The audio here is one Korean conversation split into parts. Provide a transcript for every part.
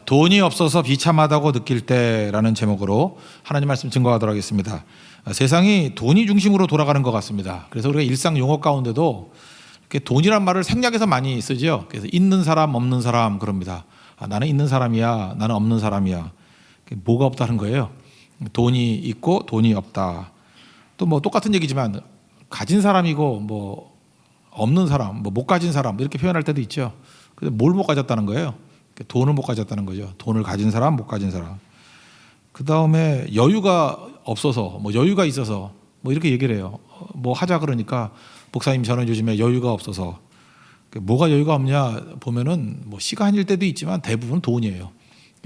돈이 없어서 비참하다고 느낄 때라는 제목으로 하나님 말씀 증거하도록 하겠습니다. 세상이 돈이 중심으로 돌아가는 것 같습니다. 그래서 우리가 일상 용어 가운데도 이렇게 돈이란 말을 생략해서 많이 쓰죠. 그래서 있는 사람 없는 사람 그럽니다. 나는 있는 사람이야, 나는 없는 사람이야. 뭐가 없다는 거예요? 돈이 있고 돈이 없다. 또 뭐 똑같은 얘기지만 가진 사람이고 뭐 없는 사람, 뭐 못 가진 사람 이렇게 표현할 때도 있죠. 근데 뭘 못 가졌다는 거예요? 돈을 못 가졌다는 거죠. 돈을 가진 사람, 못 가진 사람. 그 다음에 여유가 없어서, 뭐 여유가 있어서, 뭐 이렇게 얘기를 해요. 뭐 하자 그러니까 목사님 저는 요즘에 여유가 없어서. 뭐가 여유가 없냐 보면은 뭐 시간일 때도 있지만 대부분 돈이에요.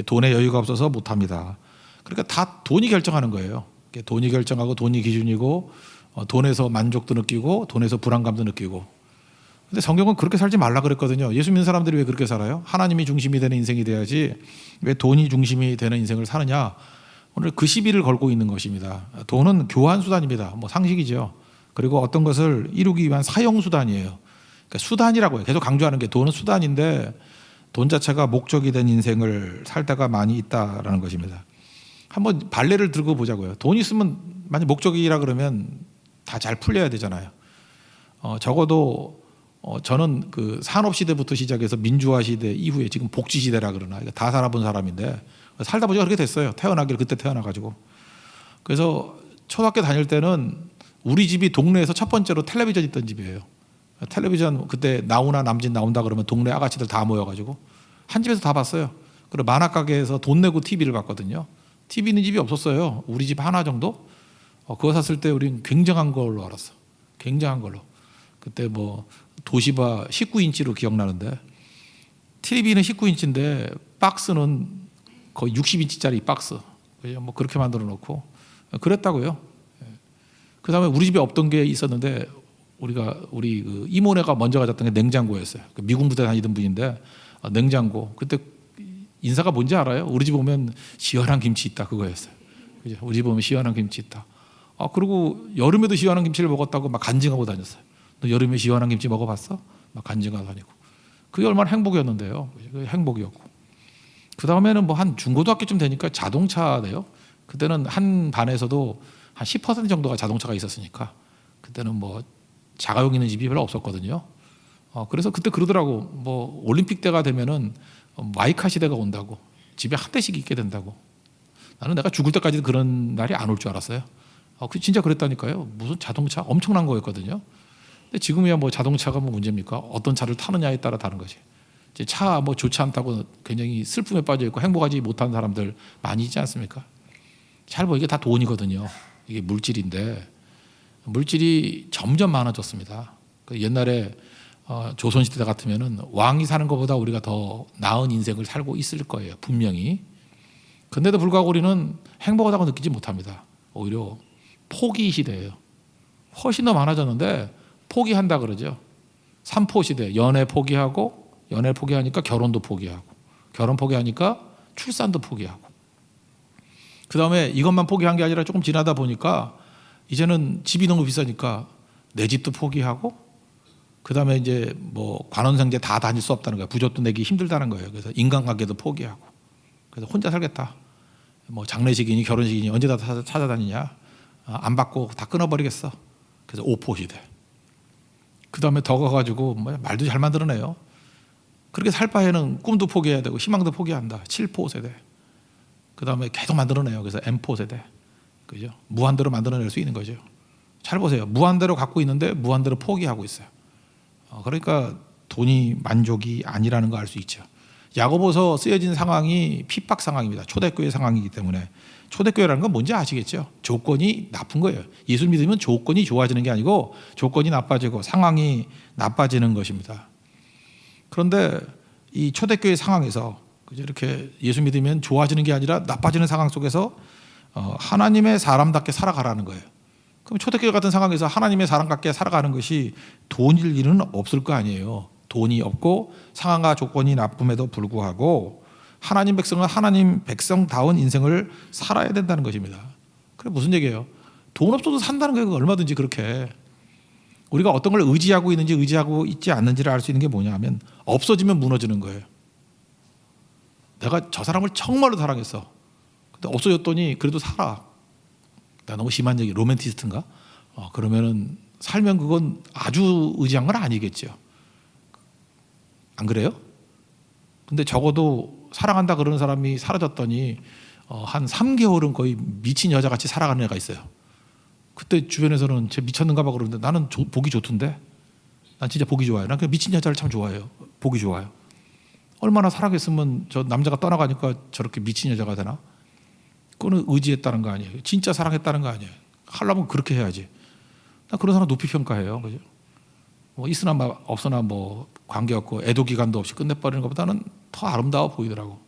돈에 여유가 없어서 못 합니다. 그러니까 다 돈이 결정하는 거예요. 돈이 결정하고 돈이 기준이고 돈에서 만족도 느끼고 돈에서 불안감도 느끼고. 근데 성경은 그렇게 살지 말라 그랬거든요. 예수 믿는 사람들이 왜 그렇게 살아요? 하나님이 중심이 되는 인생이 돼야지 왜 돈이 중심이 되는 인생을 사느냐? 오늘 그 시비를 걸고 있는 것입니다. 돈은 교환 수단입니다. 뭐 상식이죠. 그리고 어떤 것을 이루기 위한 사용 수단이에요. 그러니까 수단이라고 해요. 계속 강조하는 게 돈은 수단인데 돈 자체가 목적이 된 인생을 살 때가 많이 있다라는 것입니다. 한번 발레를 들고 보자고요. 돈 있으면 만약 목적이라 그러면 다 잘 풀려야 되잖아요. 적어도 저는 그 산업 시대부터 시작해서 민주화 시대 이후에 지금 복지 시대라 그러나 다 살아본 사람인데 살다 보니까 그렇게 됐어요. 태어나길 그때 태어나가지고. 그래서 초등학교 다닐 때는 우리 집이 동네에서 첫 번째로 텔레비전 있던 집이에요. 텔레비전 그때 나오나 남진 나온다 그러면 동네 아가씨들 다 모여가지고 한 집에서 다 봤어요. 그리고 만화 가게에서 돈 내고 TV를 봤거든요. TV 있는 집이 없었어요. 우리 집 하나 정도. 그거 샀을 때 우리는 굉장한 걸로 알았어. 굉장한 걸로. 그때 뭐 도시바 19인치로 기억나는데 TV는 19인치인데 박스는 거의 60인치짜리 박스. 뭐 그렇게 만들어 놓고 그랬다고요. 그 다음에 우리 집에 없던 게 있었는데 우리 그 이모네가 먼저 가졌던 게 냉장고였어요. 미군 부대 다니던 분인데 냉장고. 그때 인사가 뭔지 알아요? 우리 집 오면 시원한 김치 있다 그거였어요. 그죠? 우리 집 오면 시원한 김치 있다. 그리고 여름에도 시원한 김치를 먹었다고 막 간증하고 다녔어요. 너 여름에 시원한 김치 먹어봤어? 막 간증하고 다니고. 그게 얼마나 행복이었는데요. 그게 행복이었고. 그 다음에는 뭐 한 중고등학교쯤 되니까 자동차네요. 그때는 한 반에서도 한 10% 정도가 자동차가 있었으니까 그때는 뭐 자가용 있는 집이 별로 없었거든요. 그래서 그때 그러더라고. 뭐 올림픽 때가 되면은 마이카 시대가 온다고. 집에 한 대씩 있게 된다고. 나는 내가 죽을 때까지 그런 날이 안 올 줄 알았어요. 진짜 그랬다니까요. 무슨 자동차 엄청난 거였거든요. 근데 지금이야 뭐 자동차가 뭐 문제입니까? 어떤 차를 타느냐에 따라 다른 거지. 이제 차 뭐 좋지 않다고 굉장히 슬픔에 빠져 있고 행복하지 못한 사람들 많이 있지 않습니까? 잘 보이게 다 돈이거든요. 이게 물질인데 물질이 점점 많아졌습니다. 옛날에 조선시대 같으면은 왕이 사는 것보다 우리가 더 나은 인생을 살고 있을 거예요. 분명히. 근데도 불구하고 우리는 행복하다고 느끼지 못합니다. 오히려 포기 시대예요. 훨씬 더 많아졌는데 포기한다 그러죠. 삼포 시대. 연애 포기하니까 결혼도 포기하고, 결혼 포기하니까 출산도 포기하고. 그 다음에 이것만 포기한 게 아니라 조금 지나다 보니까 이제는 집이 너무 비싸니까 내 집도 포기하고, 그 다음에 이제 뭐 관원상제 다 다닐 수 없다는 거예요. 부잣도 내기 힘들다는 거예요. 그래서 인간관계도 포기하고. 그래서 혼자 살겠다. 뭐 장례식이니 결혼식이니 언제 다 찾아다니냐. 안 받고 다 끊어버리겠어. 그래서 오포 시대. 그 다음에 더 가가지고 뭐 말도 잘 만들어내요. 그렇게 살 바에는 꿈도 포기해야 되고 희망도 포기한다. 7포 세대. 그 다음에 계속 만들어내요. 그래서 M포 세대. 그죠? 무한대로 만들어낼 수 있는 거죠. 잘 보세요. 무한대로 갖고 있는데 무한대로 포기하고 있어요. 그러니까 돈이 만족이 아니라는 거 알 수 있죠. 야고보서 쓰여진 상황이 핍박 상황입니다. 초대교회 상황이기 때문에. 초대교회라는 건 뭔지 아시겠죠? 조건이 나쁜 거예요. 예수 믿으면 조건이 좋아지는 게 아니고 조건이 나빠지고 상황이 나빠지는 것입니다. 그런데 이 초대교회 상황에서 이렇게 예수 믿으면 좋아지는 게 아니라 나빠지는 상황 속에서 하나님의 사람답게 살아가라는 거예요. 그럼 초대교회 같은 상황에서 하나님의 사람답게 살아가는 것이 돈일 일은 없을 거 아니에요. 돈이 없고 상황과 조건이 나쁨에도 불구하고 하나님 백성은 하나님 백성다운 인생을 살아야 된다는 것입니다. 그래 무슨 얘기예요? 돈 없어도 산다는 거예요. 얼마든지 그렇게. 우리가 어떤 걸 의지하고 있는지 의지하고 있지 않는지를 알 수 있는 게 뭐냐 하면 없어지면 무너지는 거예요. 내가 저 사람을 정말로 사랑했어. 근데 없어졌더니 그래도 살아. 나 너무 심한 얘기, 로맨티스트인가? 그러면은 살면 그건 아주 의지한 건 아니겠죠. 안 그래요? 근데 적어도 사랑한다 그러는 사람이 사라졌더니 한 3개월은 거의 미친 여자같이 살아가는 애가 있어요. 그때 주변에서는 쟤 미쳤는가 봐 그러는데 나는 보기 좋던데. 난 진짜 보기 좋아요. 난 그 미친 여자를 참 좋아해요. 보기 좋아요. 얼마나 사랑했으면 저 남자가 떠나가니까 저렇게 미친 여자가 되나? 그거는 의지했다는 거 아니에요. 진짜 사랑했다는 거 아니에요. 하려면 그렇게 해야지. 나 그런 사람 높이 평가해요. 그죠? 뭐 있으나 없으나 뭐 관계없고 애도 기간도 없이 끝내버리는 것보다는 더 아름다워 보이더라고.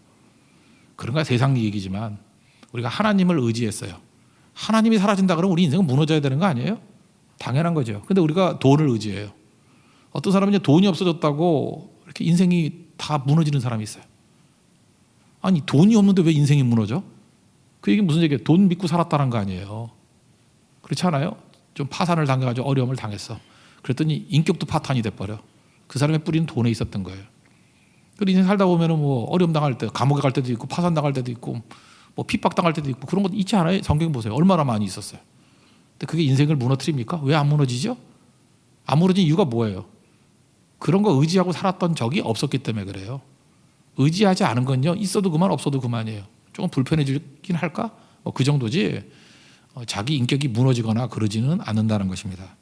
그런가 세상 얘기지만 우리가 하나님을 의지했어요. 하나님이 사라진다 그러면 우리 인생은 무너져야 되는 거 아니에요? 당연한 거죠. 근데 우리가 돈을 의지해요. 어떤 사람은 이제 돈이 없어졌다고 이렇게 인생이 다 무너지는 사람이 있어요. 아니 돈이 없는데 왜 인생이 무너져? 그 얘기 무슨 얘기예요? 돈 믿고 살았다는 거 아니에요. 그렇지 않아요? 좀 파산을 당해가지고 어려움을 당했어. 그랬더니 인격도 파탄이 돼버려. 그 사람의 뿌리는 돈에 있었던 거예요. 그리고 인생 살다 보면은 뭐 어려움 당할 때, 감옥에 갈 때도 있고, 파산 당할 때도 있고, 뭐 핍박 당할 때도 있고 그런 것 있지 않아요? 성경 보세요. 얼마나 많이 있었어요. 근데 그게 인생을 무너뜨립니까? 왜 안 무너지죠? 안 무너진 이유가 뭐예요? 그런 거 의지하고 살았던 적이 없었기 때문에 그래요. 의지하지 않은 건요, 있어도 그만 없어도 그만이에요. 조금 불편해지긴 할까? 뭐 그 정도지 자기 인격이 무너지거나 그러지는 않는다는 것입니다.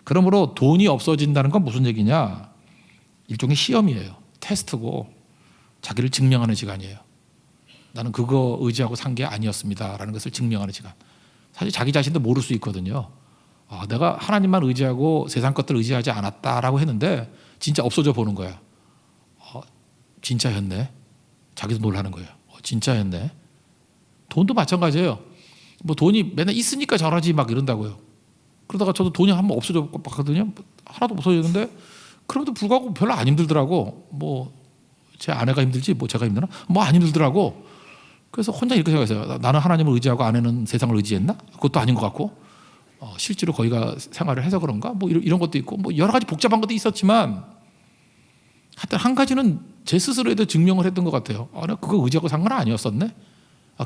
그러므로 돈이 없어진다는 건 무슨 얘기냐? 일종의 시험이에요. 테스트고 자기를 증명하는 시간이에요. 나는 그거 의지하고 산 게 아니었습니다라는 것을 증명하는 시간. 사실 자기 자신도 모를 수 있거든요. 내가 하나님만 의지하고 세상 것들 의지하지 않았다라고 했는데 진짜 없어져 보는 거야. 진짜였네. 자기도 놀라는 거예요. 진짜였네. 돈도 마찬가지예요. 뭐 돈이 맨날 있으니까 저러지 막 이런다고요. 그러다가 저도 돈이 한번 없어져 봤거든요. 하나도 없어졌는데 그럼에도 불구하고 별로 안 힘들더라고. 뭐 제 아내가 힘들지 뭐 제가 힘드나? 뭐 안 힘들더라고. 그래서 혼자 이렇게 생각했어요. 나는 하나님을 의지하고 아내는 세상을 의지했나? 그것도 아닌 것 같고 실제로 거기가 생활을 해서 그런가? 뭐 이런 것도 있고 뭐 여러 가지 복잡한 것도 있었지만 하여튼 한 가지는 제 스스로에도 증명을 했던 것 같아요. 나 그거 의지하고 산 건 아니었었네.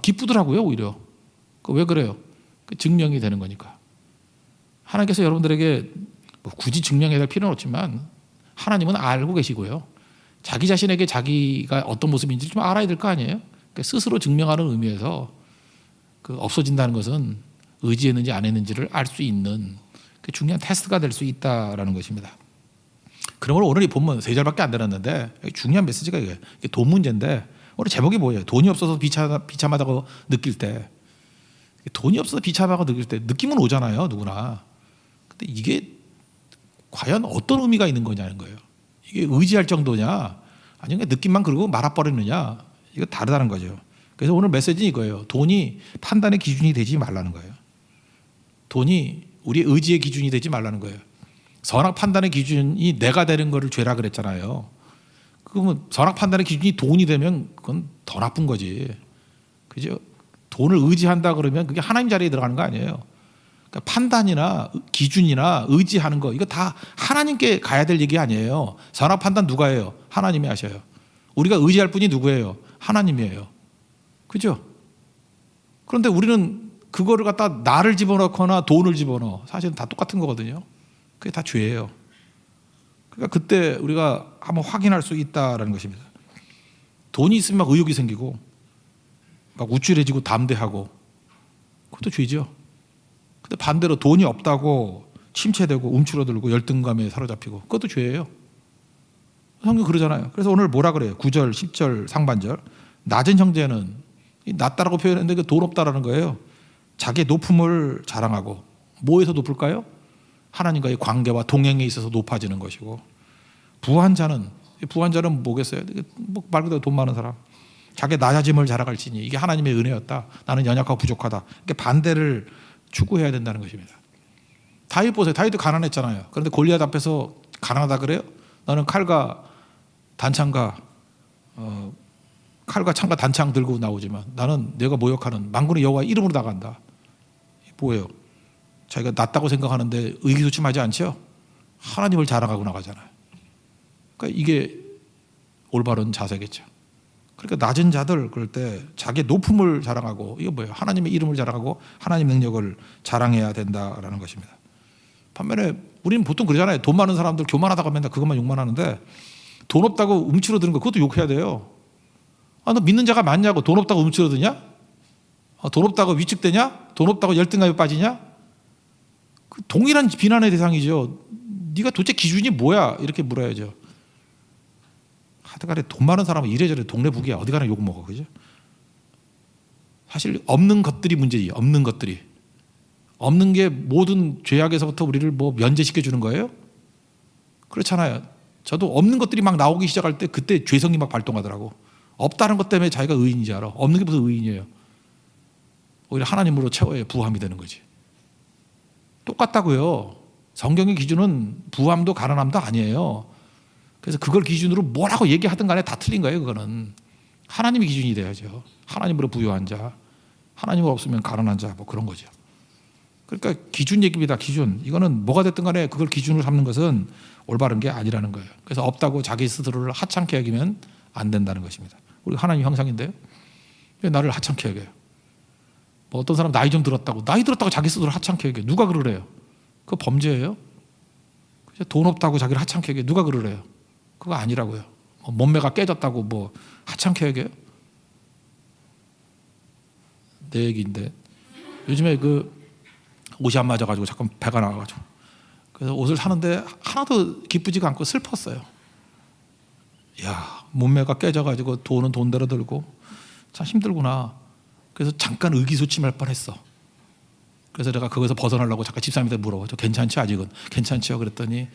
기쁘더라고요 오히려. 왜 그래요? 증명이 되는 거니까. 하나님께서 여러분들에게 뭐 굳이 증명해야 될 필요는 없지만 하나님은 알고 계시고요. 자기 자신에게 자기가 어떤 모습인지 좀 알아야 될 거 아니에요? 그러니까 스스로 증명하는 의미에서 그 없어진다는 것은 의지했는지 안 했는지를 알 수 있는 중요한 테스트가 될 수 있다라는 것입니다. 그러므로 오늘 이 본문 3절밖에 안 들었는데 중요한 메시지가 이게 돈 문제인데 오늘 제목이 뭐예요? 돈이 없어서 비참하다고 느낄 때, 돈이 없어서 비참하다고 느낄 때 느낌은 오잖아요, 누구나. 근데 이게 과연 어떤 의미가 있는 거냐는 거예요. 이게 의지할 정도냐, 아니면 느낌만 그러고 말아버리느냐, 이거 다르다는 거죠. 그래서 오늘 메시지는 이거예요. 돈이 판단의 기준이 되지 말라는 거예요. 돈이 우리의 의지의 기준이 되지 말라는 거예요. 선악 판단의 기준이 내가 되는 거를 죄라 그랬잖아요. 그러면 선악 판단의 기준이 돈이 되면 그건 더 나쁜 거지. 그죠? 돈을 의지한다 그러면 그게 하나님 자리에 들어가는 거 아니에요. 그러니까 판단이나 기준이나 의지하는 거 이거 다 하나님께 가야 될 얘기 아니에요. 선악 판단 누가 해요? 하나님이 하셔요. 우리가 의지할 분이 누구예요? 하나님이에요. 그죠? 그런데 우리는 그거를 갖다 나를 집어넣거나 돈을 집어넣어. 사실은 다 똑같은 거거든요. 그게 다 죄예요. 그러니까 그때 우리가 한번 확인할 수 있다라는 것입니다. 돈이 있으면 막 의욕이 생기고 막 우쭐해지고 담대하고 그것도 죄죠. 근데 반대로 돈이 없다고 침체되고 움츠러들고 열등감에 사로잡히고 그것도 죄예요. 성경 그러잖아요. 그래서 오늘 뭐라 그래요? 9절, 10절 상반절. 낮은 형제는 낮다라고 표현했는데 그 돈 없다라는 거예요. 자기의 높음을 자랑하고 뭐에서 높을까요? 하나님과의 관계와 동행에 있어서 높아지는 것이고, 부한 자는 뭐겠어요? 말 그대로 돈 많은 사람. 자기의 낮아짐을 자랑할지니 이게 하나님의 은혜였다. 나는 연약하고 부족하다. 이렇게 반대를 추구해야 된다는 것입니다. 다윗 보세요. 다윗도 가난했잖아요. 그런데 골리앗 앞에서 가난하다 그래요? 나는 칼과 단창과 창과 단창 들고 나오지만 나는 내가 모욕하는 만군의 여호와 이름으로 나간다. 뭐예요? 자기가 낫다고 생각하는데 의기소침하지 않죠? 하나님을 자랑하고 나가잖아요. 그러니까 이게 올바른 자세겠죠. 그러니까 낮은 자들 그럴 때 자기의 높음을 자랑하고 이거 뭐예요? 하나님의 이름을 자랑하고 하나님 능력을 자랑해야 된다라는 것입니다. 반면에 우리는 보통 그러잖아요. 돈 많은 사람들 교만하다고 맨날 그것만 욕만 하는데 돈 없다고 움츠러드는 거 그것도 욕해야 돼요. 아, 너 믿는 자가 많냐고 돈 없다고 움츠러드냐? 돈 없다고 위축되냐? 돈 없다고 열등감에 빠지냐? 그 동일한 비난의 대상이죠. 네가 도대체 기준이 뭐야? 이렇게 물어야죠. 하여간에 돈 많은 사람은 이래저래 동네 북이야. 어디 가나 욕 먹어. 그죠? 사실 없는 것들이 문제지. 없는 것들이. 없는 게 모든 죄악에서부터 우리를 뭐 면제시켜 주는 거예요? 그렇잖아요. 저도 없는 것들이 막 나오기 시작할 때 그때 죄성이 막 발동하더라고. 없다는 것 때문에 자기가 의인인지 알아. 없는 게 무슨 의인이에요. 오히려 하나님으로 채워야 부함이 되는 거지. 똑같다고요. 성경의 기준은 부함도 가난함도 아니에요. 그래서 그걸 기준으로 뭐라고 얘기하든 간에 다 틀린 거예요. 그거는 하나님의 기준이 돼야죠. 하나님으로 부유한 자, 하나님으로 없으면 가난한 자, 뭐 그런 거죠. 그러니까 기준 얘기입니다. 기준. 이거는 뭐가 됐든 간에 그걸 기준으로 삼는 것은 올바른 게 아니라는 거예요. 그래서 없다고 자기 스스로를 하찮게 여기면 안 된다는 것입니다. 우리 하나님 형상인데요. 왜 나를 하찮게 여겨요? 뭐 어떤 사람 나이 좀 들었다고 나이 들었다고 자기 스스로를 하찮게 여겨요. 누가 그러래요? 그거 범죄예요. 돈 없다고 자기를 하찮게 여겨요. 누가 그러래요? 그거 아니라고요. 몸매가 깨졌다고 뭐 하찮게 여겨요? 내 얘기인데 요즘에 그 옷이 안 맞아가지고 잠깐 배가 나가가지고 그래서 옷을 사는데 하나도 기쁘지가 않고 슬펐어요. 야, 몸매가 깨져가지고 돈은 돈대로 들고 참 힘들구나. 그래서 잠깐 의기소침할 뻔했어. 그래서 내가 거기서 벗어나려고 잠깐 집사님한테 물어봐. 저 괜찮지 아직은? 괜찮죠? 그랬더니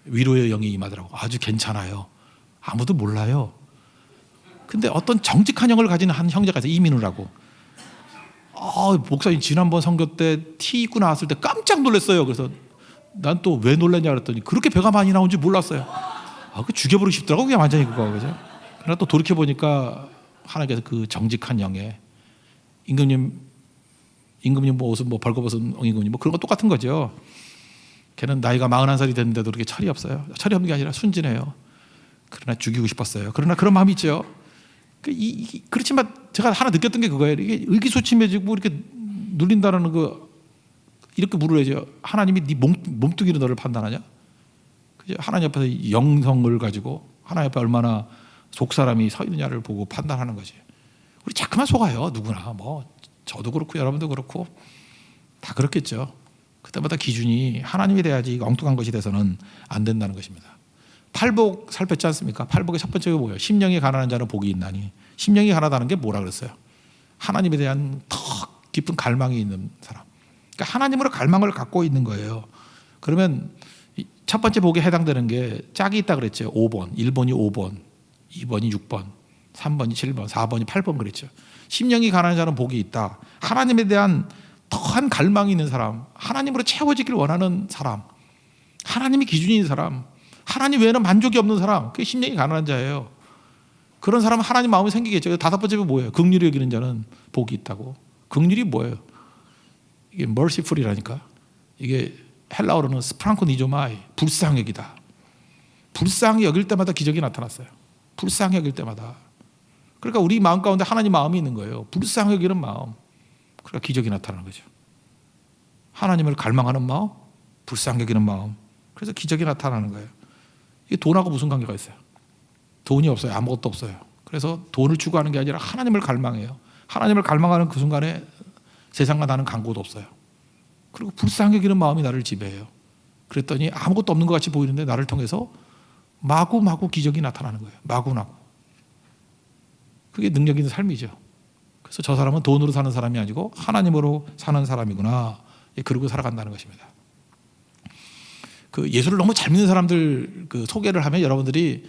위로의 영이 임하더라고. 아주 괜찮아요. 아무도 몰라요. 근데 어떤 정직한 영을 가진 한 형제가 있어요. 이민우라고. 목사님 지난번 선교 때 티 입고 나왔을 때 깜짝 놀랐어요. 그래서 난 또 왜 놀랐냐 그랬더니 그렇게 배가 많이 나온지 몰랐어요. 그 죽여버리고 싶더라고 그게 완전히 그거. 그죠? 그러나 또 돌이켜보니까 하나님께서 그 정직한 영에 임금님 뭐 옷은 뭐 벌거벗은 임금님 뭐 그런 거 똑같은 거죠. 걔는 나이가 41살이 됐는데도 그렇게 철이 없어요. 철이 없는 게 아니라 순진해요. 그러나 죽이고 싶었어요. 그러나 그런 마음이 있죠. 그렇지만 제가 하나 느꼈던 게 그거예요. 이게 의기소침해지고 이렇게 눌린다는 거 이렇게 물어야죠. 하나님이 네 몸뚱이로 너를 판단하냐? 그죠? 하나님 앞에서 영성을 가지고 하나님 앞에 얼마나 속사람이 서 있느냐를 보고 판단하는 거지. 우리 자꾸만 속아요. 누구나 뭐 저도 그렇고 여러분도 그렇고 다 그렇겠죠. 그때마다 기준이 하나님이 돼야지 엉뚱한 것이 돼서는 안 된다는 것입니다. 팔복 살폈지 않습니까? 팔복의 첫 번째가 뭐예요? 심령이 가난한 자는 복이 있나니. 심령이 가난하다는 게 뭐라 그랬어요? 하나님에 대한 더 깊은 갈망이 있는 사람. 그러니까 하나님으로 갈망을 갖고 있는 거예요. 그러면 첫 번째 복에 해당되는 게 짝이 있다 그랬죠. 5번, 1번이 5번, 2번이 6번, 3번이 7번, 4번이 8번 그랬죠. 심령이 가난한 자는 복이 있다. 하나님에 대한 더한 갈망이 있는 사람, 하나님으로 채워지길 원하는 사람, 하나님이 기준인 사람, 하나님 외에는 만족이 없는 사람, 그게 심령이 가난한 자예요. 그런 사람은 하나님 마음이 생기겠죠. 다섯 번째가 뭐예요? 긍휼히 여기는 자는 복이 있다고. 긍휼이 뭐예요? 이게 merciful이라니까. 이게 헬라어로는 스프랑코니조마이, 불쌍히 여기다. 불쌍히 여길 때마다 기적이 나타났어요. 불쌍히 여길 때마다. 그러니까 우리 마음 가운데 하나님 마음이 있는 거예요. 불쌍히 여기는 마음. 그러니까 기적이 나타나는 거죠. 하나님을 갈망하는 마음, 불쌍히 여기는 마음. 그래서 기적이 나타나는 거예요. 이게 돈하고 무슨 관계가 있어요? 돈이 없어요. 아무것도 없어요. 그래서 돈을 추구하는 게 아니라 하나님을 갈망해요. 하나님을 갈망하는 그 순간에 세상과 나는 간고도 없어요. 그리고 불쌍히 여기는 마음이 나를 지배해요. 그랬더니 아무것도 없는 것 같이 보이는데 나를 통해서 마구마구 기적이 나타나는 거예요. 마구마구. 그게 능력 있는 삶이죠. 그래서 저 사람은 돈으로 사는 사람이 아니고 하나님으로 사는 사람이구나. 그러고 살아간다는 것입니다. 그 예수를 너무 잘 믿는 사람들 그 소개를 하면 여러분들이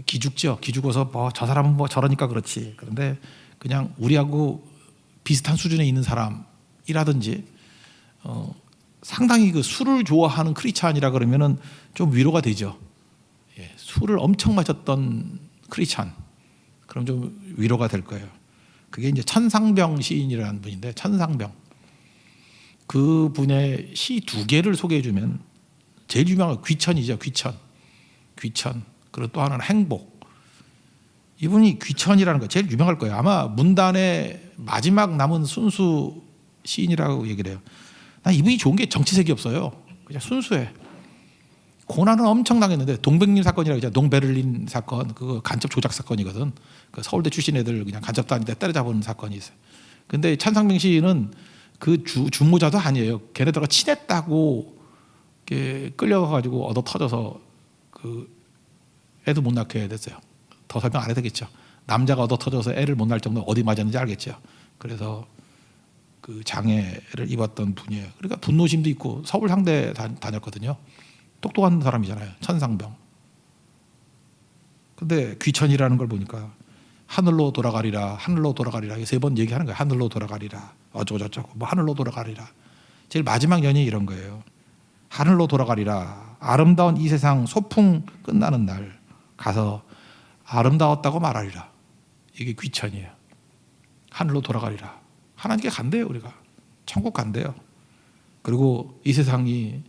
기죽죠. 기죽어서 뭐 저 사람은 뭐 저러니까 그렇지. 그런데 그냥 우리하고 비슷한 수준에 있는 사람이라든지 상당히 그 술을 좋아하는 크리스찬이라 그러면은 좀 위로가 되죠. 예, 술을 엄청 마셨던 크리스찬 그럼 좀 위로가 될 거예요. 그게 이제 천상병 시인이라는 분인데 천상병 그 분의 시 두 개를 소개해 주면 제일 유명한 귀천이죠. 귀천 그리고 또 하나는 행복. 이분이 귀천이라는 거 제일 유명할 거예요. 아마 문단의 마지막 남은 순수 시인이라고 얘기를 해요. 난 이분이 좋은 게 정치색이 없어요. 그냥 순수해. 고난은 엄청 당했는데 동백림 사건이라고 있잖아요. 동베를린 사건, 그거 간첩 조작 사건이거든. 그 서울대 출신 애들 그냥 간첩 다니는데 때려잡은 사건이 있어요. 근데 찬상병 시인은 그 주모자도 아니에요. 걔네들과 친했다고 끌려가가지고 얻어 터져서 그 애도 못 낳게 됐어요. 더 설명 안 해도 되겠죠. 남자가 얻어 터져서 애를 못 낳을 정도 어디 맞았는지 알겠죠. 그래서 그 장애를 입었던 분이에요. 그러니까 분노심도 있고 서울 상대 다녔거든요. 똑똑한 사람이잖아요. 천상병. 근데 귀천이라는 걸 보니까 하늘로 돌아가리라, 하늘로 돌아가리라 3번 얘기하는 거예요. 하늘로 돌아가리라, 어쩌고 저쩌고 뭐 하늘로 돌아가리라. 제일 마지막 연이 이런 거예요. 하늘로 돌아가리라. 아름다운 이 세상 소풍 끝나는 날 가서 아름다웠다고 말하리라. 이게 귀천이에요. 하늘로 돌아가리라. 하나님께 간대요. 우리가 천국 간대요. 그리고 이 세상이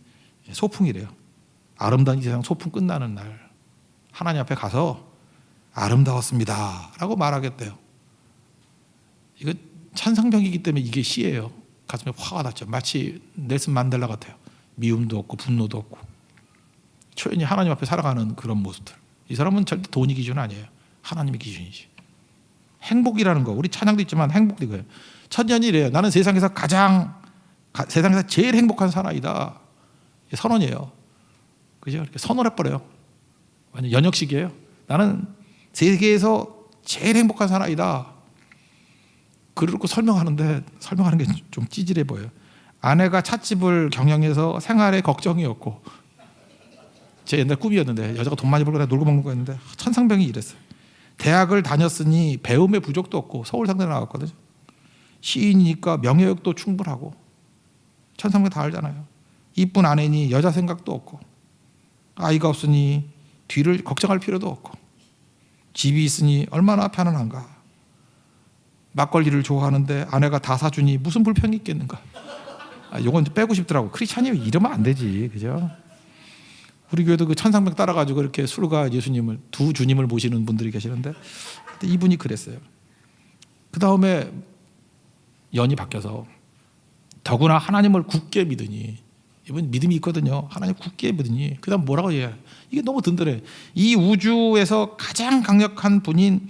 소풍이래요. 아름다운 이 세상 소풍 끝나는 날 하나님 앞에 가서 아름다웠습니다 라고 말하겠대요. 이거 찬상병이기 때문에 이게 시예요. 가슴에 화가 났죠. 마치 넬슨 만델라 같아요. 미움도 없고 분노도 없고 초연히 하나님 앞에 살아가는 그런 모습들. 이 사람은 절대 돈이 기준 아니에요. 하나님의 기준이지. 행복이라는 거 우리 찬양도 있지만 행복도 이거예요. 천년이 이래요. 나는 세상에서 세상에서 제일 행복한 사나이다. 선언이에요. 그죠? 이렇게 선언해버려요. 완전 연역식이에요. 나는 세계에서 제일 행복한 사나이다. 그렇고 설명하는데 설명하는 게 좀 찌질해 보여요. 아내가 찻집을 경영해서 생활에 걱정이 없고 제 옛날 꿈이었는데 여자가 돈 많이 벌고 놀고 먹는 거였는데 천상병이 이랬어요. 대학을 다녔으니 배움의 부족도 없고 서울 상대 나왔거든요. 시인이니까 명예욕도 충분하고 천상병 다 알잖아요. 이쁜 아내니 여자 생각도 없고 아이가 없으니 뒤를 걱정할 필요도 없고 집이 있으니 얼마나 편안한가. 막걸리를 좋아하는데 아내가 다 사주니 무슨 불평이 있겠는가. 이건 빼고 싶더라고. 크리스찬이 이러면 안 되지, 그죠? 우리 교회도 그 천상병 따라가지고 이렇게 술과 예수님을 두 주님을 모시는 분들이 계시는데 이분이 그랬어요. 그 다음에 연이 바뀌어서 더구나 하나님을 굳게 믿으니 이분 믿음이 있거든요. 하나님 굳게 믿으니 그 다음 뭐라고 얘기해요? 이게 너무 든든해. 이 우주에서 가장 강력한 분이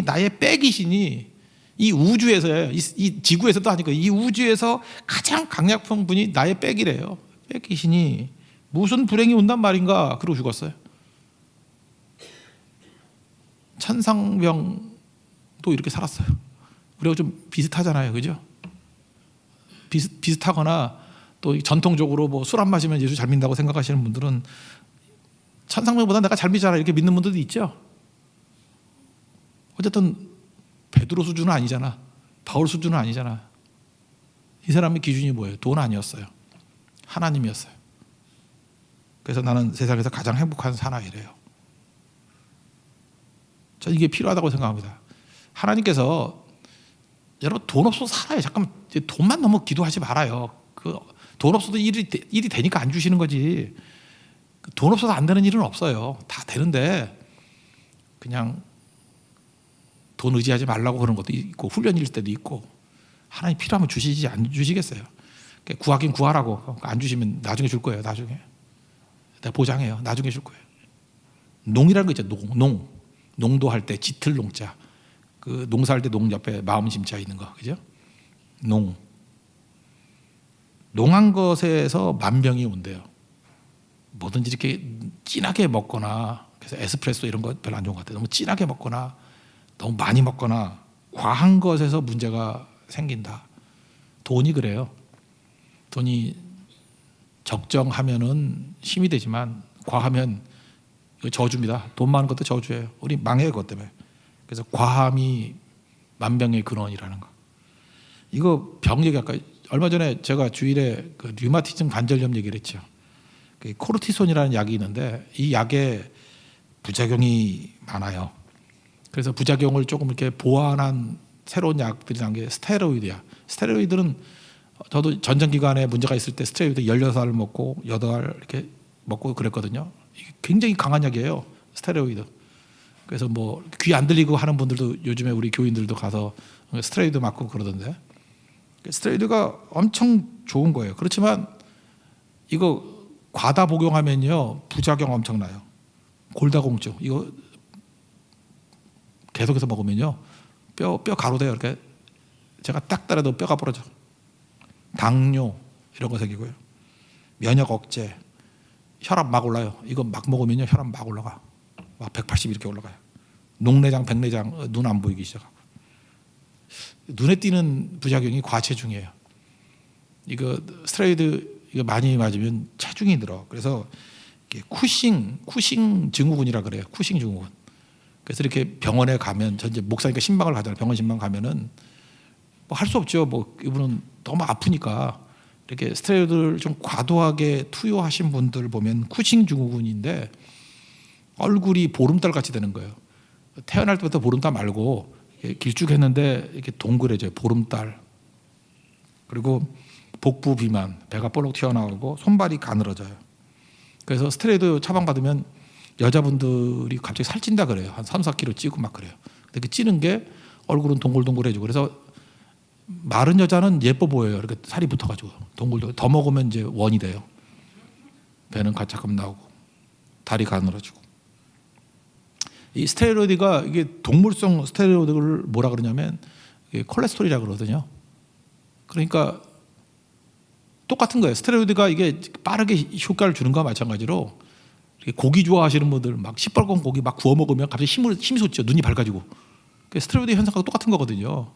나의 백이시니 이 우주에서요. 이 지구에서도 아니고 이 우주에서 가장 강력한 분이 나의 백이래요. 백이시니 무슨 불행이 온단 말인가. 그러고 죽었어요. 천상병도 이렇게 살았어요. 우리가 좀 비슷하잖아요, 그죠? 비슷하거나 또 전통적으로 뭐 술 안 마시면 예수 잘 믿는다고 생각하시는 분들은 천상병보다 내가 잘 믿잖아 이렇게 믿는 분들도 있죠. 어쨌든 베드로 수준은 아니잖아. 바울 수준은 아니잖아. 이 사람의 기준이 뭐예요? 돈 아니었어요. 하나님이었어요. 그래서 나는 세상에서 가장 행복한 사나이래요. 저는 이게 필요하다고 생각합니다. 하나님께서 여러분 돈 없어도 살아요. 잠깐만 돈만 너무 기도하지 말아요. 돈 없어도 일이 되니까 안 주시는 거지. 돈 없어서 안 되는 일은 없어요. 다 되는데 그냥 돈 의지하지 말라고 그런 것도 있고 훈련일 때도 있고 하나님 필요하면 주시지 안 주시겠어요. 구하긴 구하라고 안 주시면 나중에 줄 거예요. 나중에 내가 보장해요. 나중에 줄 거예요. 농이라는 거 있죠. 농도 할 때 짙을 농자. 그 농사할 때 농 옆에 마음 심자 있는 거 그죠? 농한 것에서 만병이 온대요. 뭐든지 이렇게 진하게 먹거나 그래서 에스프레소 이런 거 별로 안 좋은 것 같아요. 너무 진하게 먹거나 너무 많이 먹거나 과한 것에서 문제가 생긴다. 돈이 그래요. 돈이 적정하면은 힘이 되지만 과하면 저주입니다. 돈 많은 것도 저주예요. 우리 망해요 그것 때문에. 그래서 과함이 만병의 근원이라는 거. 이거 병 얘기 아까 얼마 전에 제가 주일에 그 류마티즘 관절염 얘기를 했죠. 그 코르티손이라는 약이 있는데 이 약에 부작용이 많아요. 그래서 부작용을 조금 이렇게 보완한 새로운 약들이 나온 게 스테로이드야. 스테로이드는 저도 전쟁 기간에 문제가 있을 때 스테로이드 16알 먹고 8알 이렇게 먹고 그랬거든요. 이게 굉장히 강한 약이에요. 스테로이드. 그래서 뭐 귀 안 들리고 하는 분들도 요즘에 우리 교인들도 가서 스테로이드 맞고 그러던데, 스테로이드가 엄청 좋은 거예요. 그렇지만 이거 과다 복용하면요 부작용 엄청나요. 골다공증 이거 계속해서 먹으면요 뼈 가로돼요. 이렇게 제가 딱 따라도 뼈가 부러져. 당뇨 이런 거 생기고요. 면역 억제, 혈압 막 올라요. 이거 막 먹으면요 혈압 막 올라가. 막 180 이렇게 올라가요. 녹내장, 백내장, 눈 안 보이기 시작하고. 눈에 띄는 부작용이 과체중이에요. 이거 스테로이드 이거 많이 맞으면 체중이 늘어. 그래서 쿠싱 증후군이라 그래요. 쿠싱 증후군. 그래서 이렇게 병원에 가면 전 이제 목사니까 신방을 가잖아요. 병원 신방 가면은 뭐 할 수 없죠. 뭐 이분은 너무 아프니까 이렇게 스테로이드를 좀 과도하게 투여하신 분들 보면 쿠싱 증후군인데 얼굴이 보름달 같이 되는 거예요. 태어날 때부터 보름달 말고 길쭉했는데 이렇게 동그래져요. 보름달. 그리고 복부 비만, 배가 볼록 튀어나오고 손발이 가늘어져요. 그래서 스테로이드 처방받으면 여자분들이 갑자기 살찐다 그래요. 한 3, 4kg 찌고 막 그래요. 근데 그 찌는 게 얼굴은 동글동글해지고 그래서 마른 여자는 예뻐 보여요. 이렇게 살이 붙어가지고 동글동글. 더 먹으면 이제 원이 돼요. 배는 가짝금 나오고 다리 가늘어지고. 이 스테로이드가 이게 동물성 스테로이드를 뭐라 그러냐면 콜레스테롤이라 그러거든요. 그러니까 똑같은 거예요. 스테로이드가 이게 빠르게 효과를 주는 거와 마찬가지로 고기 좋아하시는 분들 막 시뻘건 고기 막 구워 먹으면 갑자기 힘이 솟죠. 눈이 밝아지고. 스테로이드 현상하고 똑같은 거거든요.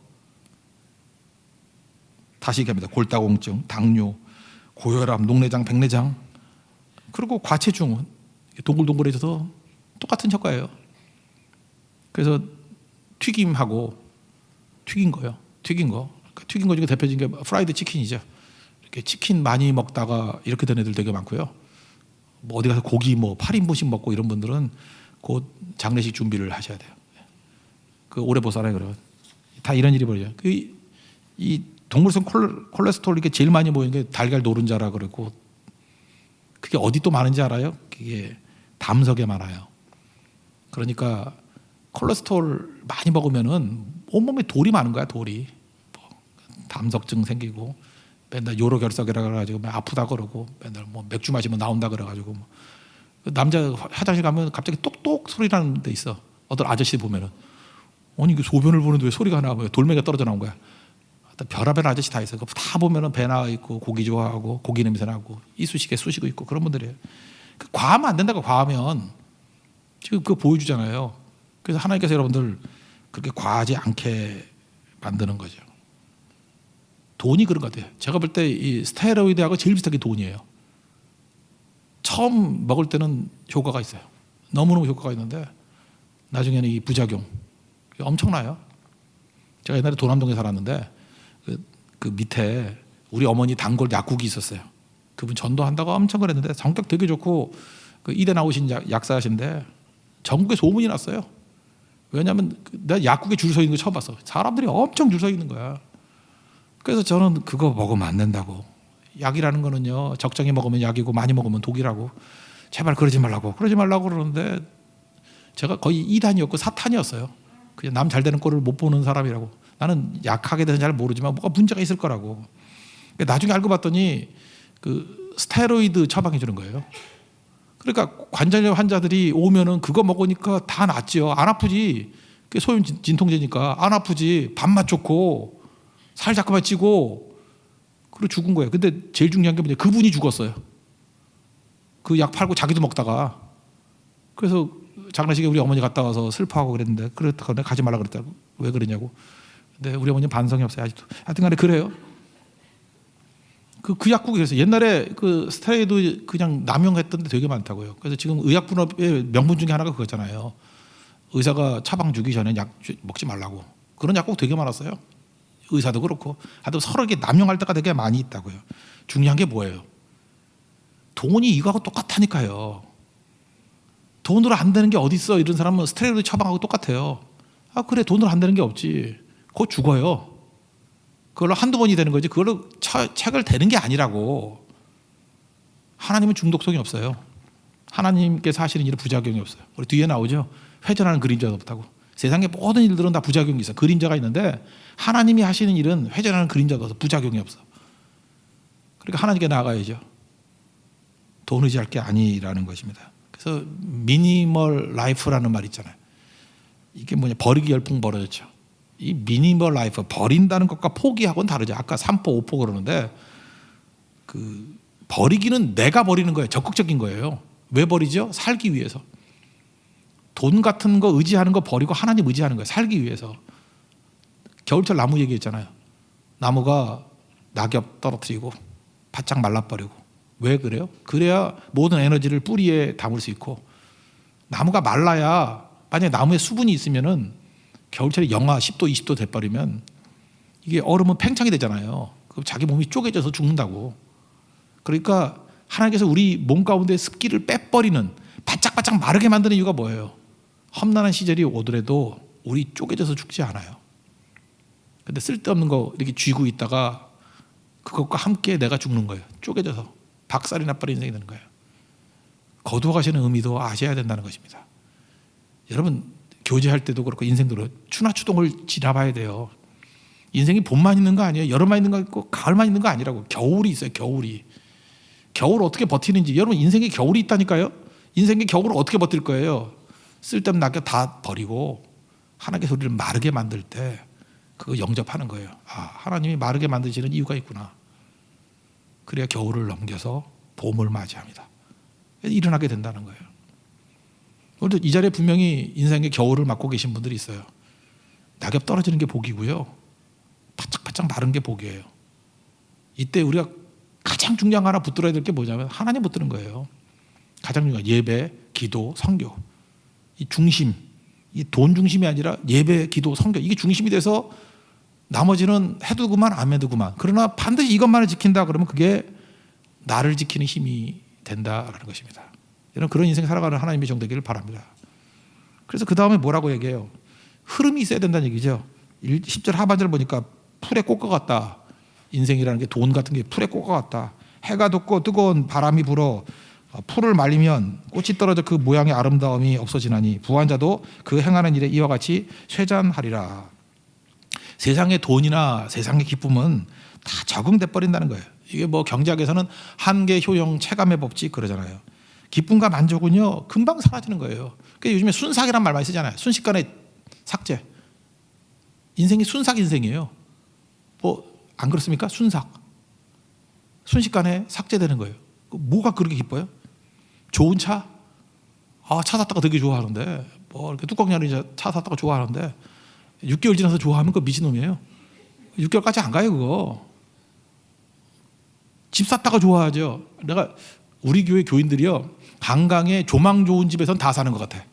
다시 얘기합니다. 골다공증, 당뇨, 고혈압, 녹내장, 백내장, 그리고 과체중, 동글동글해져서 똑같은 효과예요. 그래서 튀김하고 튀긴 거요. 튀긴 거 중에 대표적인 게 프라이드 치킨이죠. 이렇게 치킨 많이 먹다가 이렇게 된 애들 되게 많고요. 뭐 어디 가서 고기 뭐 8인분씩 먹고 이런 분들은 곧 장례식 준비를 하셔야 돼요. 그 오래 못 살아요. 그러면 다 이런 일이 벌어져요. 이 동물성 콜레스테롤 이게 제일 많이 모이는 게 달걀 노른자라 그러고, 그게 어디 또 많은지 알아요? 그게 담석에 많아요. 그러니까 콜레스테롤 많이 먹으면은 온몸에 돌이 많은 거야. 돌이 뭐 담석증 생기고 맨날 요로결석이라 그래가지고 아프다 그러고 맨날 뭐 맥주 마시면 나온다 그래가지고 뭐. 남자 화장실 가면 갑자기 똑똑 소리 나는 데 있어. 어떤 아저씨 보면은 아니 그 소변을 보는데 왜 소리가 나? 돌멩이가 떨어져 나온 거야. 별의별 아저씨 다 있어요. 다 보면은 배 나와 있고 고기 좋아하고 고기 냄새 나고 이쑤시개 쑤시고 있고 그런 분들이에요. 과하면 안 된다고. 과하면 지금 그거 보여주잖아요. 그래서 하나님께서 여러분들 그렇게 과하지 않게 만드는 거죠. 돈이 그런 것 같아요. 제가 볼 때 이 스테로이드하고 제일 비슷한 게 돈이에요. 처음 먹을 때는 효과가 있어요. 너무너무 효과가 있는데 나중에는 이 부작용 엄청나요. 제가 옛날에 도남동에 살았는데 그 밑에 우리 어머니 단골 약국이 있었어요. 그분 전도한다고 엄청 그랬는데 성격 되게 좋고 그 이대 나오신 약사신데 전국에 소문이 났어요. 왜냐하면 내가 약국에 줄 서 있는 거 처음 봤어. 사람들이 엄청 줄 서 있는 거야. 그래서 저는 그거 먹으면 안 된다고. 약이라는 거는요 적정히 먹으면 약이고 많이 먹으면 독이라고. 제발 그러지 말라고 그러는데 제가 거의 2단이었고 4탄이었어요. 그냥 남 잘 되는 꼴을 못 보는 사람이라고. 나는 약하게 대해서 잘 모르지만 뭐가 문제가 있을 거라고. 나중에 알고 봤더니 그 스테로이드 처방해 주는 거예요. 그러니까 관절염 환자들이 오면은 그거 먹으니까 다 낫죠. 안 아프지. 그게 소염 진통제니까 안 아프지. 밥맛 좋고 살 자꾸만 찌고 그리고 죽은 거예요. 근데 제일 중요한 게 뭐냐? 그분이 죽었어요. 그 약 팔고 자기도 먹다가. 그래서 장례식에 우리 어머니 갔다 와서 슬퍼하고 그랬는데 그랬다가 가지 말라 그랬다고. 왜 그러냐고. 근데 우리 어머니는 반성이 없어요. 아직도. 하여튼 간에 그래요. 그 약국이 그래서 옛날에 그 스테로이드 그냥 남용했던 데 되게 많다고요. 그래서 지금 의약분업의 명분 중에 하나가 그거잖아요. 의사가 처방 주기 전에 약 먹지 말라고. 그런 약국 되게 많았어요. 의사도 그렇고. 하여튼 서로 이게 남용할 때가 되게 많이 있다고요. 중요한 게 뭐예요? 돈이 이거하고 똑같다니까요. 돈으로 안 되는 게 어디 있어? 이런 사람은 스테로이드 처방하고 똑같아요. 아 그래 돈으로 안 되는 게 없지. 곧 죽어요. 그걸로 한두 번이 되는 거지 그걸로 체결되는 게 아니라고. 하나님은 중독성이 없어요. 하나님께서 하시는 일은 부작용이 없어요. 우리 뒤에 나오죠. 회전하는 그림자도 없다고. 세상의 모든 일들은 다 부작용이 있어. 그림자가 있는데 하나님이 하시는 일은 회전하는 그림자도 없어. 부작용이 없어. 그러니까 하나님께 나아가야죠. 돈 의지할 게 아니라는 것입니다. 그래서 미니멀 라이프라는 말 있잖아요. 이게 뭐냐, 버리기 열풍 벌어졌죠. 이 미니멀 라이프, 버린다는 것과 포기하고는 다르죠. 아까 3포 5포 그러는데 그 버리기는 내가 버리는 거예요. 적극적인 거예요. 왜 버리죠? 살기 위해서. 돈 같은 거 의지하는 거 버리고 하나님 의지하는 거예요. 살기 위해서. 겨울철 나무 얘기했잖아요. 나무가 낙엽 떨어뜨리고 바짝 말라버리고. 왜 그래요? 그래야 모든 에너지를 뿌리에 담을 수 있고, 나무가 말라야, 만약에 나무에 수분이 있으면은 겨울철에 영하 10도 20도 돼버리면 이게 얼으면 팽창이 되잖아요. 그럼 자기 몸이 쪼개져서 죽는다고. 그러니까 하나님께서 우리 몸 가운데 습기를 빼버리는, 바짝바짝 마르게 만드는 이유가 뭐예요? 험난한 시절이 오더라도 우리 쪼개져서 죽지 않아요. 근데 쓸데없는 거 이렇게 쥐고 있다가 그것과 함께 내가 죽는 거예요. 쪼개져서 박살이 나버린 인생이 되는 거예요. 거두어가시는 의미도 아셔야 된다는 것입니다. 여러분 교제할 때도 그렇고 인생도 추나추동을 지나봐야 돼요. 인생이 봄만 있는 거 아니에요. 여름만 있는 거 있고 가을만 있는 거 아니라고. 겨울이 있어요. 겨울이. 겨울 어떻게 버티는지. 여러분 인생에 겨울이 있다니까요. 인생의 겨울을 어떻게 버틸 거예요? 쓸데없는 낙엽 다 버리고 하나님의 우리를 마르게 만들 때 그거 영접하는 거예요. 아, 하나님이 마르게 만드시는 이유가 있구나. 그래야 겨울을 넘겨서 봄을 맞이합니다. 일어나게 된다는 거예요. 오늘도 이 자리에 분명히 인생의 겨울을 맞고 계신 분들이 있어요. 낙엽 떨어지는 게 복이고요. 바짝바짝 마른 게 복이에요. 이때 우리가 가장 중요한 거 하나 붙들어야 될 게 뭐냐면 하나님 붙드는 거예요. 가장 중요한 예배, 기도, 선교. 이 중심, 이 돈 중심이 아니라 예배, 기도, 선교. 이게 중심이 돼서 나머지는 해도 그만 안 해도 그만. 그러나 반드시 이것만을 지킨다 그러면 그게 나를 지키는 힘이 된다라는 것입니다. 여러분 그런 인생 살아가는 하나님의 종 되기를 바랍니다. 그래서 그 다음에 뭐라고 얘기해요? 흐름이 있어야 된다는 얘기죠. 10절 하반절 보니까 풀에 꽃과 같다. 인생이라는 게 돈 같은 게 풀에 꽃과 같다. 해가 돋고 뜨거운 바람이 불어 풀을 말리면 꽃이 떨어져 그 모양의 아름다움이 없어지나니 부한 자도 그 행하는 일에 이와 같이 쇠잔하리라. 세상의 돈이나 세상의 기쁨은 다 적응돼 버린다는 거예요. 이게 뭐 경제학에서는 한계 효용 체감의 법칙 그러잖아요. 기쁨과 만족은요 금방 사라지는 거예요. 그러니까 요즘에 순삭이란 말 많이 쓰잖아요. 순식간에 삭제. 인생이 순삭 인생이에요. 뭐 안 그렇습니까? 순삭. 순식간에 삭제되는 거예요. 뭐가 그렇게 기뻐요? 좋은 차? 아, 차 샀다가 되게 좋아하는데, 뭐 이렇게 뚜껑 열린 차 샀다가 좋아하는데 6개월 지나서 좋아하면 그거 미친놈이에요. 6개월까지 안 가요 그거. 집 샀다가 좋아하죠. 내가 우리 교회 교인들이요 한강에 조망 좋은 집에선 다 사는 것 같아.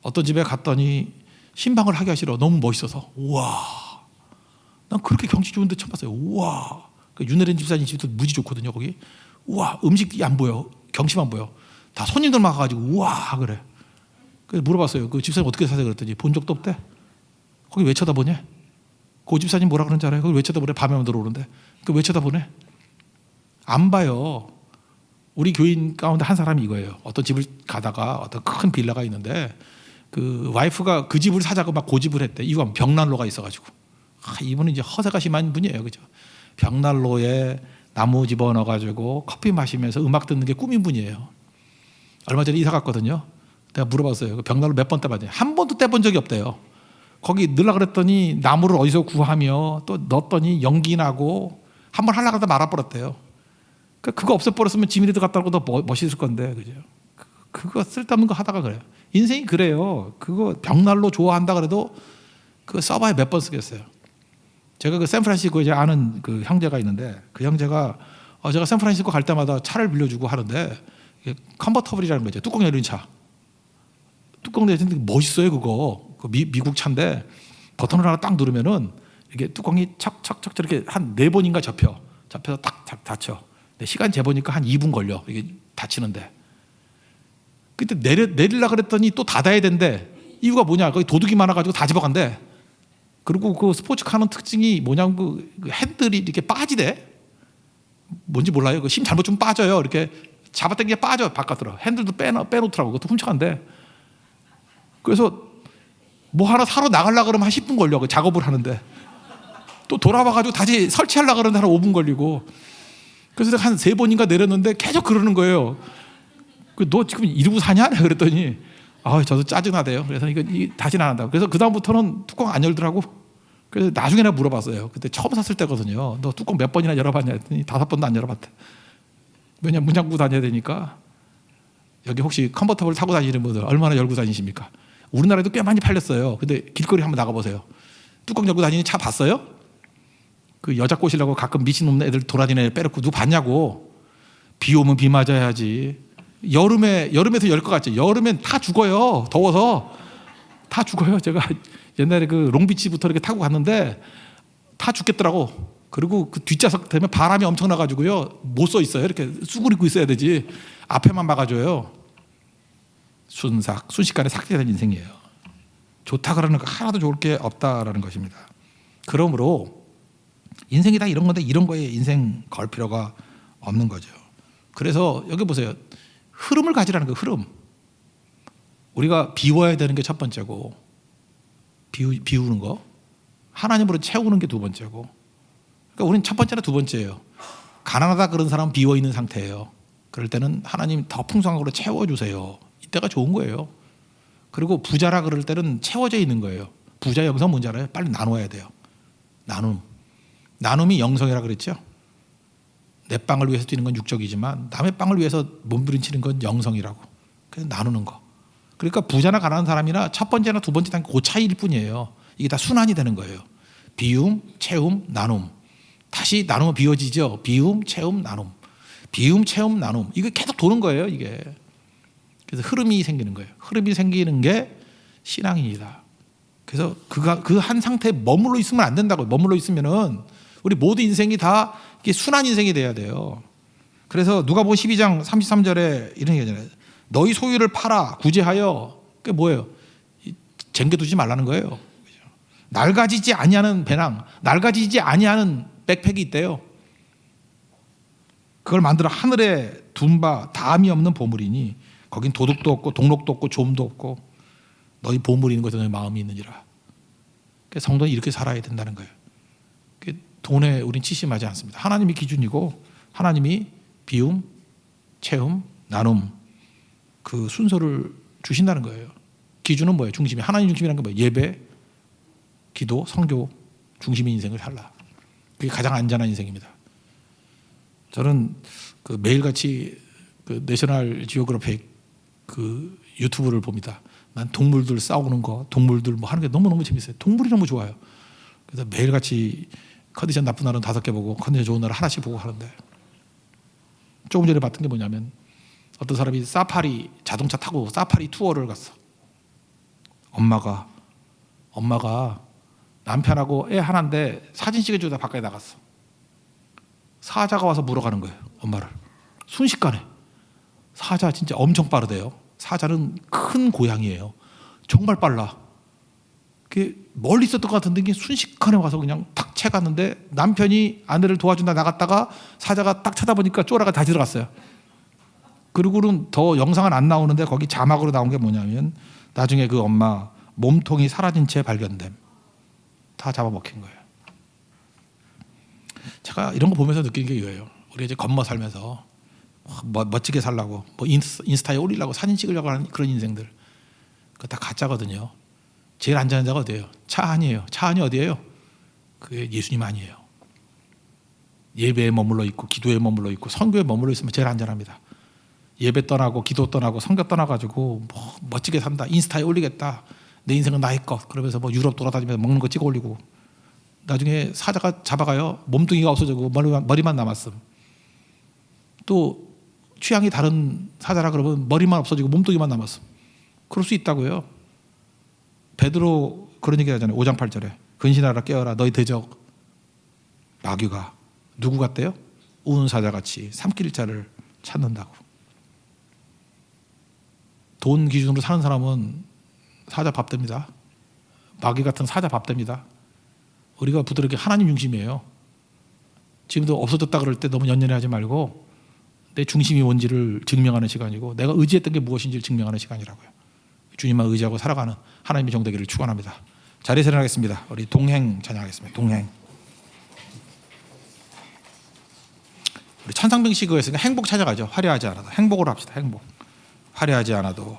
어떤 집에 갔더니 신방을 하기가 싫어. 너무 멋있어서. 우와, 난 그렇게 경치 좋은 데 처음 봤어요. 우와. 윤혜린 집사님 집도 무지 좋거든요 거기. 우와, 음식이 안 보여. 경치만 보여. 다 손님들만 가가지고 우와 그래. 그래서 물어봤어요. 그 집사님 어떻게 사세요? 그랬더니 본 적도 없대. 거기 왜 쳐다보냐? 그 집사님 뭐라 그러는지 알아요? 거기 왜 쳐다보래? 밤에만 들어오는데. 그 왜 쳐다보네? 안 봐요. 우리 교인 가운데 한 사람이 이거예요. 어떤 집을 가다가 어떤 큰 빌라가 있는데 그 와이프가 그 집을 사자고 막 고집을 했대. 이유가 벽난로가 있어가지고. 이분은 이제 허세가 심한 분이에요, 그죠? 벽난로에 나무 집어넣어가지고 커피 마시면서 음악 듣는 게 꿈인 분이에요. 얼마 전에 이사 갔거든요. 내가 물어봤어요. 벽난로 몇 번 떼봤더니 한 번도 떼본 적이 없대요. 거기 넣으려 그랬더니 나무를 어디서 구하며 또 넣었더니 연기 나고 한 번 하려고 하다 말아버렸대요. 그거 없애버렸으면 지민이도 갖다 놓고 더 멋있을 건데, 그죠? 그거 쓸데없는 거 하다가 그래요. 인생이 그래요. 그거 벽난로 좋아한다 그래도 그거 써봐야 몇 번 쓰겠어요. 제가 그 샌프란시스코에 이제 아는 그 형제가 있는데 그 형제가 제가 샌프란시스코 갈 때마다 차를 빌려주고 하는데 컨버터블이라는 거죠. 뚜껑 열린 차. 뚜껑 열린 멋있어요 그거. 그 미국 차인데 버튼을 하나 딱 누르면은 이게 뚜껑이 척척척 저렇게 한 4번인가 접혀서 딱 닫혀. 근데 시간 재보니까 한 2분 걸려 이게 닫히는데. 그때 내리려고 그랬더니 또 닫아야 된대. 이유가 뭐냐? 거기 도둑이 많아가지고 다 집어간대. 그리고 그 스포츠카는 특징이 뭐냐면 그 핸들이 이렇게 빠지대. 뭔지 몰라요. 그 힘 잘못 좀 빠져요. 이렇게 잡아당기게 빠져 바깥으로. 핸들도 빼놓더라고. 그것도 훔쳐간대. 그래서 뭐 하나 사러 나가려고 그러면 한 10분 걸려. 그 작업을 하는데. 또 돌아와가지고 다시 설치하려고 그러는데 한 5분 걸리고. 그래서 한 3번인가 내렸는데 계속 그러는 거예요. 너 지금 이러고 사냐? 그랬더니 저도 짜증나대요. 그래서 이거 다시는 안 한다고. 그래서 그다음부터는 뚜껑 안 열더라고. 그래서 나중에 내가 물어봤어요. 그때 처음 샀을 때거든요. 너 뚜껑 몇 번이나 열어봤냐 했더니 5번도 안 열어봤대. 왜냐면 문 잠그고 다녀야 되니까. 여기 혹시 컨버터블 타고 다니시는 분들 얼마나 열고 다니십니까? 우리나라에도 꽤 많이 팔렸어요. 근데 길거리 한번 나가보세요. 뚜껑 열고 다니는 차 봤어요? 그 여자 꼬시려고 가끔 미친놈 애들 돌아다니는 애 빼놓고 누구 봤냐고. 비 오면 비 맞아야지. 여름에서 열 것 같죠. 여름엔 다 죽어요. 더워서 다 죽어요. 제가 옛날에 그 롱비치부터 이렇게 타고 갔는데 다 죽겠더라고. 그리고 그 뒷좌석 되면 바람이 엄청 나가지고요. 못 서 있어요. 이렇게 쑥그리고 있어야 되지. 앞에만 막아줘요. 순식간에 삭제된 인생이에요. 좋다 그러는 거 하나도 좋을 게 없다라는 것입니다. 그러므로 인생이 다 이런 건데 이런 거에 인생 걸 필요가 없는 거죠. 그래서 여기 보세요. 흐름을 가지라는 거예요. 흐름. 우리가 비워야 되는 게 첫 번째고 비우는 거. 하나님으로 채우는 게 두 번째고. 그러니까 우리는 첫 번째나 두 번째예요. 가난하다 그런 사람은 비워 있는 상태예요. 그럴 때는 하나님 더 풍성한 걸로 채워주세요. 이때가 좋은 거예요. 그리고 부자라 그럴 때는 채워져 있는 거예요. 부자 영성 뭔지 알아요? 빨리 나눠야 돼요. 나눔이 영성이라 그랬죠. 내 빵을 위해서 뛰는 건 육적이지만 남의 빵을 위해서 몸부림치는 건 영성이라고. 그래서 나누는 거. 그러니까 부자나 가난한 사람이나 첫 번째나 두 번째 단계 그 차이일 뿐이에요. 이게 다 순환이 되는 거예요. 비움, 채움, 나눔. 다시 나누면 비워지죠. 비움, 채움, 나눔. 비움, 채움, 나눔. 이게 계속 도는 거예요. 이게. 그래서 흐름이 생기는 거예요. 흐름이 생기는 게 신앙입니다. 그래서 그 한 상태에 머물러 있으면 안 된다고요. 머물러 있으면은 우리 모든 인생이 다 이게 순환 인생이 돼야 돼요. 그래서 누가복음 12장 33절에 이런 얘기잖아요. 너희 소유를 팔아 구제하여. 그게 뭐예요? 쟁겨두지 말라는 거예요. 낡아지지 아니하는 배낭, 낡아지지 아니하는 백팩이 있대요. 그걸 만들어 하늘에 둔 바 다함이 없는 보물이니 거긴 도둑도 없고 동록도 없고 좀도 없고 너희 보물이 있는 것에 너희 마음이 있느니라. 성도는 이렇게 살아야 된다는 거예요. 돈에 우린 치심하지 않습니다. 하나님이 기준이고 하나님이 비움, 채움, 나눔 그 순서를 주신다는 거예요. 기준은 뭐예요? 중심이. 하나님 중심이라는 게 뭐예요? 예배, 기도, 선교 중심의 인생을 살라. 그게 가장 안전한 인생입니다. 저는 그 매일같이 그 내셔널 지오그래픽 그 유튜브를 봅니다. 난 동물들 싸우는 거, 동물들 뭐 하는 게 너무너무 재밌어요. 동물이 너무 좋아요. 그래서 매일같이 컨디션 나쁜 날은 5개 보고 컨디션 좋은 날은 하나씩 보고 하는데 조금 전에 봤던 게 뭐냐면 어떤 사람이 사파리 자동차 타고 사파리 투어를 갔어. 엄마가 남편하고 애 하나인데 사진 찍어주다 바깥에 나갔어. 사자가 와서 물어가는 거예요. 엄마를. 순식간에. 사자 진짜 엄청 빠르대요. 사자는 큰 고양이에요. 정말 빨라. 그게 멀리 있었던 것 같은데 순식간에 와서 그냥 탁 채갔는데 남편이 아내를 도와준다 나갔다가 사자가 딱 쳐다보니까 쫄아가 다시 들어갔어요. 그리고는 더 영상은 안 나오는데 거기 자막으로 나온 게 뭐냐면 나중에 그 엄마 몸통이 사라진 채 발견됨. 다 잡아먹힌 거예요. 제가 이런 거 보면서 느끼는 게 이거예요. 우리 이제 겉멋 살면서 멋지게 살라고 뭐 인스타에 올리려고 사진 찍으려고 하는 그런 인생들 그거 다 가짜거든요. 제일 안전한 자가 어디예요? 차 안이에요. 차 안이 어디예요? 그게 예수님 아니에요. 예배에 머물러 있고 기도에 머물러 있고 선교에 머물러 있으면 제일 안전합니다. 예배 떠나고 기도 떠나고 선교 떠나가지고 뭐 멋지게 산다. 인스타에 올리겠다. 내 인생은 나의 것. 그러면서 뭐 유럽 돌아다니면서 먹는 거 찍어 올리고 나중에 사자가 잡아가요. 몸뚱이가 없어지고 머리만 남았음. 또 취향이 다른 사자라 그러면 머리만 없어지고 몸뚱이만 남았음. 그럴 수 있다고요. 베드로 그런 얘기 하잖아요. 5장 8절에 근신하라 깨어라 너희 대적 마귀가 누구 같대요? 우는 사자같이 삼킬 자를 찾는다고. 돈 기준으로 사는 사람은 사자 밥 됩니다. 마귀 같은 사자 밥 됩니다. 우리가 부드럽게 하나님 중심이에요. 지금도 없어졌다 그럴 때 너무 연연해하지 말고 내 중심이 뭔지를 증명하는 시간이고 내가 의지했던 게 무엇인지를 증명하는 시간이라고요. 주님만 의지하고 살아가는 하나님의 정되기를 축원합니다. 자리에서 일어나겠습니다. 우리 동행 찬양하겠습니다. 동행. 우리 천상병 씨 그거였으니까 행복 찾아가죠. 화려하지 않아도 행복으로 합시다. 행복. 화려하지 않아도.